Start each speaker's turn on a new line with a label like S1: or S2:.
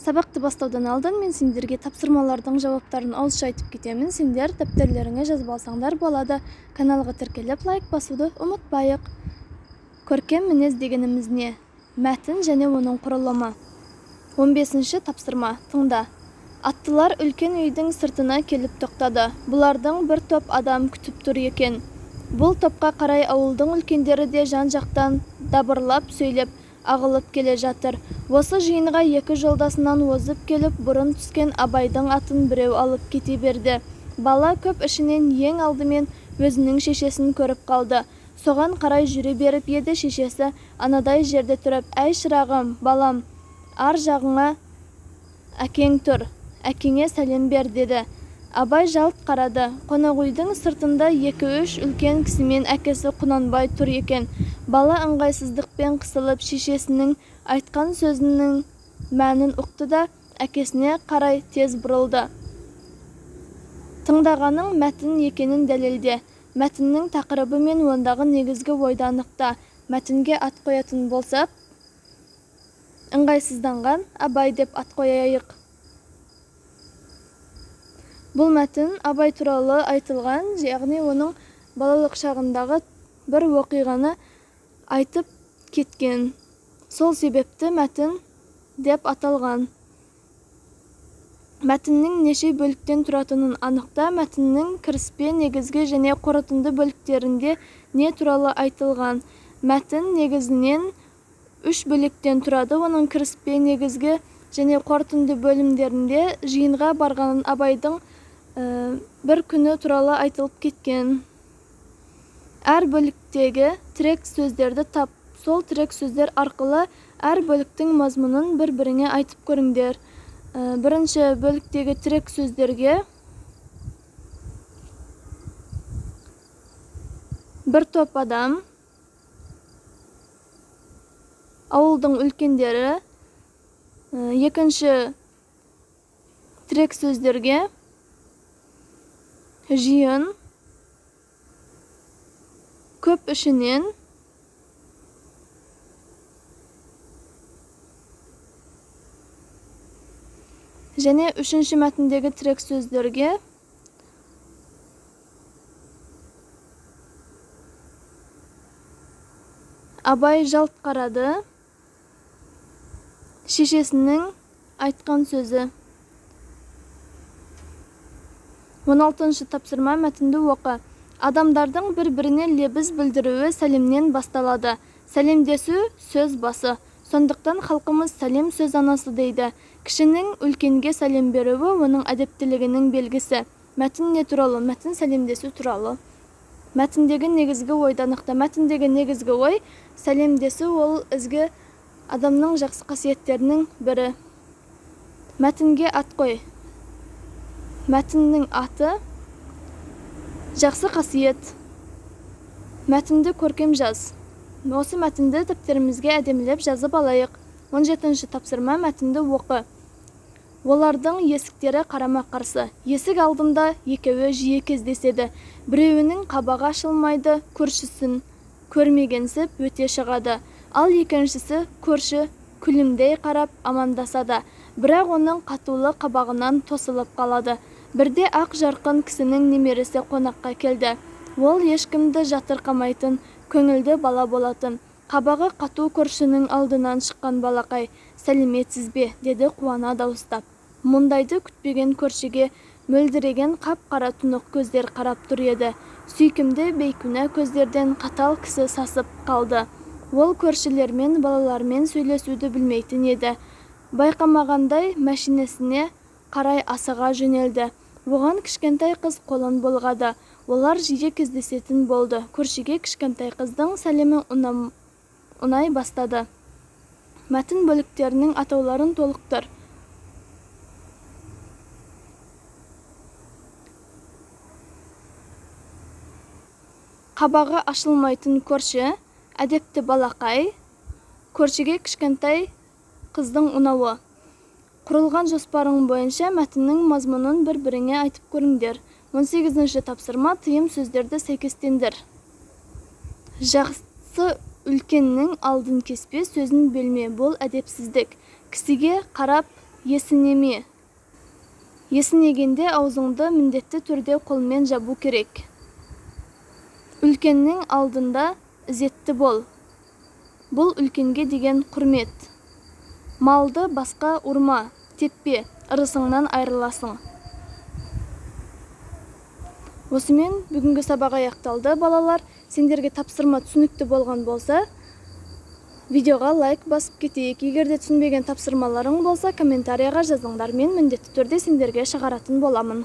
S1: Сабақты бастаудан алдын мен сендерге тапсырмалардың жауаптарын ауызша айтып кетемін. Сендер дәптерлеріңе жазып алсаңдар болады. Каналға тіркеліп лайк басуды ұмытпайық. Көркем мінез дегеніміз не? Мәтін және оның құрылымы. 15-ші тапсырма. Тыңда. Аттылар үлкен үйдің сыртына келіп тоқтады. Бұлардың бір топ адам күтіп тұр екен. Бұл топқа қарай ауылдың үлкендері де жан-жақтан дабырлап сөйлеп ағылып келе жатыр. Осы жиынға екі жолдасынан озып келіп, бұрын түскен Абайдың атын біреу алып кете берді. Бала көп ішінен ең алдымен өзінің шешесін көріп қалды. Соған қарай жүре беріп еді, шешесі анадай жерде тұрып: «Әй шырағым, балам, ар жағыңа әкең тұр, әкеңе сәлем бер», деді. Абай жалт қарады. Қонақүйдің сыртында 2-3 үлкен кісімен әкесі Құнанбай тұр екен. Бала ыңғайсыздықпен қысылып, шешесінің айтқан сөзінің мәнін ұқты да әкесіне қарай тез бұрылды. Тыңдағаның мәтін екенін дәлелде. Мәтіннің тақырыбы мен ондағы негізгі ойды анықта. Мәтінге ат қоятын болсақ, ыңғайсызданған Абай деп ат қояйық. Бұл мәтін Абай туралы айтылған, яғни оның балалық шағындағы бір оқиғаны айтып кеткен. Сол себепті мәтін деп аталған. Мәтіннің неше бөліктен тұратынын анықта. Мәтіннің кіріспе, негізгі және қорытынды бөліктерінде не туралы айтылған. Мәтін негізінен 3 бөліктен тұрады. Оның кіріспе, негізгі және қорытынды бөлімдерінде жиынға барғанын Абайдың бір күні туралы айтылып кеткен. Әр бөліктегі тірек сөздерді тап. Сол тірек сөздер арқылы әр бөліктің мазмұнын бір-біріңе айтып көріңдер. Бірінші бөліктегі тірек сөздерге бір топ адам, ауылдың үлкендері. Екінші тірек сөздерге жиын, көп ішінен, және үшінші мәтіндегі тірек сөздерге Абай жалт қарады, шешесінің айтқан сөзі. 16-шы тапсырма. Мәтінді оқы. Адамдардың бір-біріне лебіз білдіруі сәлемнен басталады. Сәлемдесу сөз басы. Сондықтан халқымыз сәлем сөз анасы дейді. Кішінің үлкенге сәлем беруі оның әдептілігінің белгісі. Мәтін не туралы? Мәтін сәлемдесу туралы. Мәтіндегі негізгі ойды анықта. Мәтіндегі негізгі ой сәлемдесу, ол ізгі адамның жақсы қасиеттерінің бірі. Мәтінге ат қой. Мәтіннің аты жақсы қасиет. Мәтінді көркем жаз. Осы мәтінді дәптерімізге әдемілеп жазып алайық. 17-ші тапсырма. Мәтінді оқы. Олардың есіктері қарама-қарсы. Есік алдында екеуі жиі кездеседі. Біреуінің қабағы ашылмайды, көршісін көрмегенсіп өте шығады. Ал екіншісі көрші күлімдей қарап амандасады. Бірақ оның қатулы қабағынан тосылып қалады. Бірде ақ жарқын кісінің немересі қонаққа келді. Ол ешкімді жатырқамайтын, көңілді бала болатын. Қабағы қату көршінің алдынан шыққан балақай: «Сәлеметсіз бе?» деді қуана дауыстап. Мұндайды күтпеген көршіге мөлдіреген қап-қара тұнық көздер қарап тұр еді. Сүйкімді бейкүнә көздерден қатал кісі сасып қалды. Ол көршілермен, балалармен сөйлесуді білмейтін еді. Байқамағандай мәшинесіне қарай асыға жөнелді. Оған кішкентай қыз қолын бұлғады. Олар жиі кездесетін болды. Көршіге кішкентай қыздың сәлемі ұнай бастады. Мәтін бөліктерінің атауларын толықтыр. Қабағы ашылмайтын көрші, әдепті балақай, көршіге кішкентай қыздың ұнауы. Құрылған жоспарың бойынша мәтіннің мазмұнын бір-біріңе айтып көріңдер. 18-ші тапсырма. Тыйым сөздерді сәйкестендір. Жақсы үлкеннің алдын кеспе, сөзін бөлме, бұл әдепсіздік. Кісіге қарап есінеме. Есінегенде аузыңды міндетті түрде қолмен жабу керек. Үлкеннің алдында ізетті бол. Бұл үлкенге деген құрмет. Малды басқа ұрма, теппе, ырысыңнан айырыласың. Осымен бүгінгі сабақ аяқталды, балалар. Сендерге тапсырма түсінікті болған болса, видеоға лайк басып кетейік. Егер де түсінбеген тапсырмаларың болса, комментарияға жазыңдар. Мен міндетті түрде сендерге шығаратын боламын.